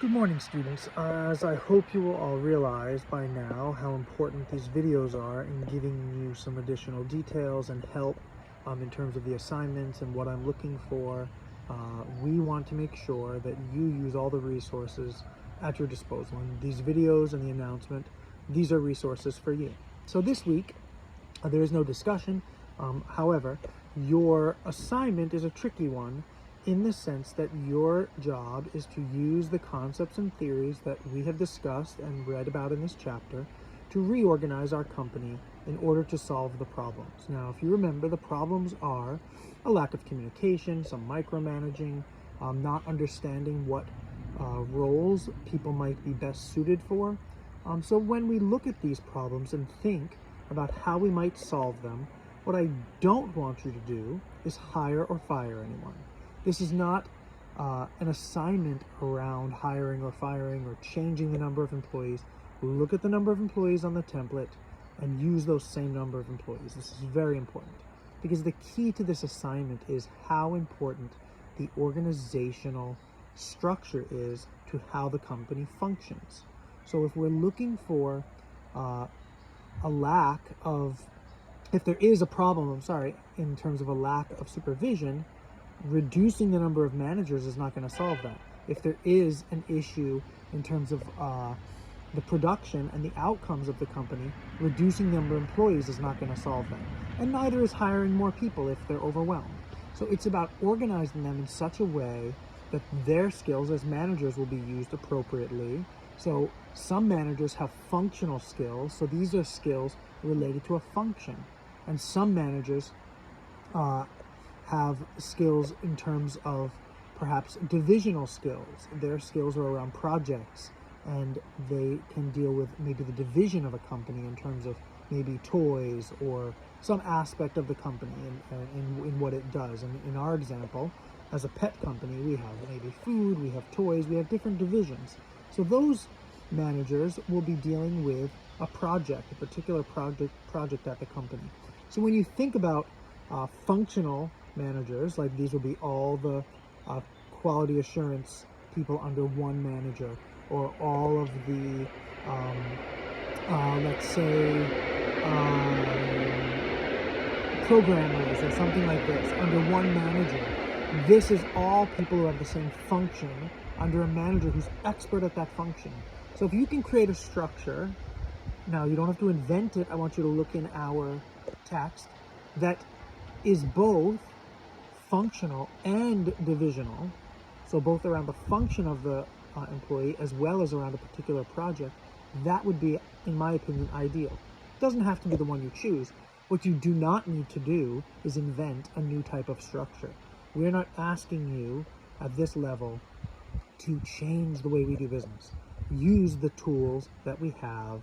Good morning, students. As I hope you will all realize by now how important these videos are in giving you some additional details and help in terms of the assignments and what I'm looking for. We want to make sure that you use all the resources at your disposal. And these videos and the announcement, these are resources for you. So this week, there is no discussion. However, your assignment is a tricky one in the sense that your job is to use the concepts and theories that we have discussed and read about in this chapter to reorganize our company in order to solve the problems. Now, if you remember, the problems are a lack of communication, some micromanaging, not understanding what roles people might be best suited for. So when we look at these problems and think about how we might solve them, what I don't want you to do is hire or fire anyone. This is not an assignment around hiring or firing or changing the number of employees. Look at the number of employees on the template and use those same number of employees. This is very important because the key to this assignment is how important the organizational structure is to how the company functions. So if we're looking for a lack of, if there is a problem, in terms of a lack of supervision, reducing the number of managers is not going to solve that. If there is an issue in terms of the production and the outcomes of the company, reducing the number of employees is not going to solve that. And neither is hiring more people if they're overwhelmed. So it's about organizing them in such a way that their skills as managers will be used appropriately. So some managers have functional skills, so these are skills related to a function. And some managers have skills in terms of perhaps divisional skills. Their skills are around projects, and they can deal with maybe the division of a company in terms of maybe toys or some aspect of the company in what it does. And in our example, as a pet company, we have maybe food, we have toys, we have different divisions. So those managers will be dealing with a project, a particular project at the company. So when you think about functional managers, like these will be all the quality assurance people under one manager, or all of the let's say programmers or something like this under one manager. This is all people who have the same function under a manager who's expert at that function. So if you can create a structure, now you don't have to invent it, I want you to look in our text, that is both functional and divisional, so both around the function of the employee as well as around a particular project, that would be, in my opinion, ideal. It doesn't have to be the one you choose. What you do not need to do is invent a new type of structure. We're not asking you at this level to change the way we do business. Use the tools that we have.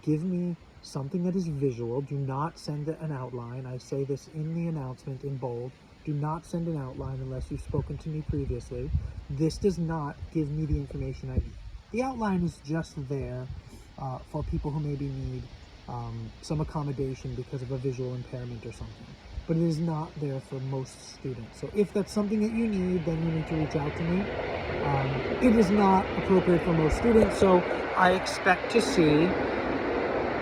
Give me something that is visual. Do not send an outline. I say this in the announcement in bold. Do not send an outline unless you've spoken to me previously. This does not give me the information I need. The outline is just there for people who maybe need some accommodation because of a visual impairment or something. But it is not there for most students. So if that's something that you need, then you need to reach out to me. It is not appropriate for most students, so I expect to see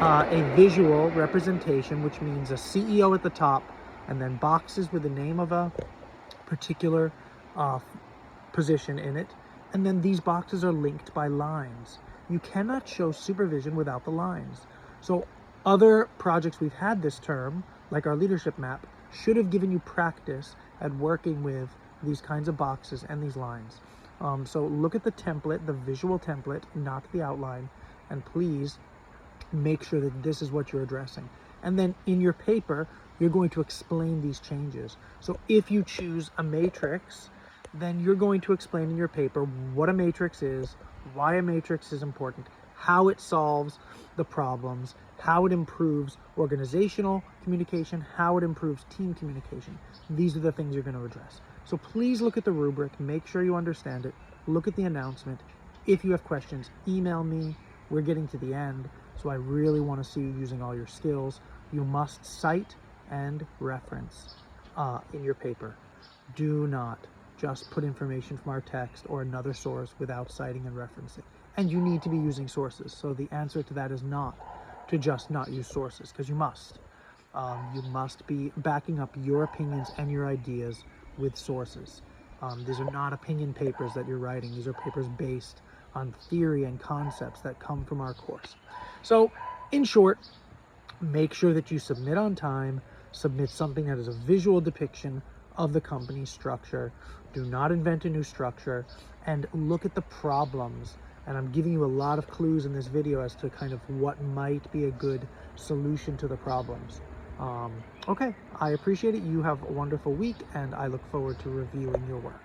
a visual representation, which means a CEO at the top and then boxes with the name of a particular position in it, and then these boxes are linked by lines. You cannot show supervision without the lines. So other projects we've had this term, like our leadership map, should have given you practice at working with these kinds of boxes and these lines. So look at the template, the visual template, not the outline, and please make sure that this is what you're addressing. And then in your paper, you're going to explain these changes. So if you choose a matrix, then you're going to explain in your paper what a matrix is, why a matrix is important, how it solves the problems, how it improves organizational communication, how it improves team communication. These are the things you're going to address. So please look at the rubric, make sure you understand it, look at the announcement. If you have questions, email me. We're getting to the end, so I really want to see you using all your skills. You must cite and reference in your paper. Do not just put information from our text or another source without citing and referencing. And you need to be using sources. So the answer to that is not to just not use sources, because you must. You must be backing up your opinions and your ideas with sources. These are not opinion papers that you're writing. These are papers based on theory and concepts that come from our course. So, in short, make sure that you submit on time, submit something that is a visual depiction of the company's structure. Do not invent a new structure, and look at the problems. And I'm giving you a lot of clues in this video as to kind of what might be a good solution to the problems. Okay, I appreciate it. You have a wonderful week, and I look forward to reviewing your work.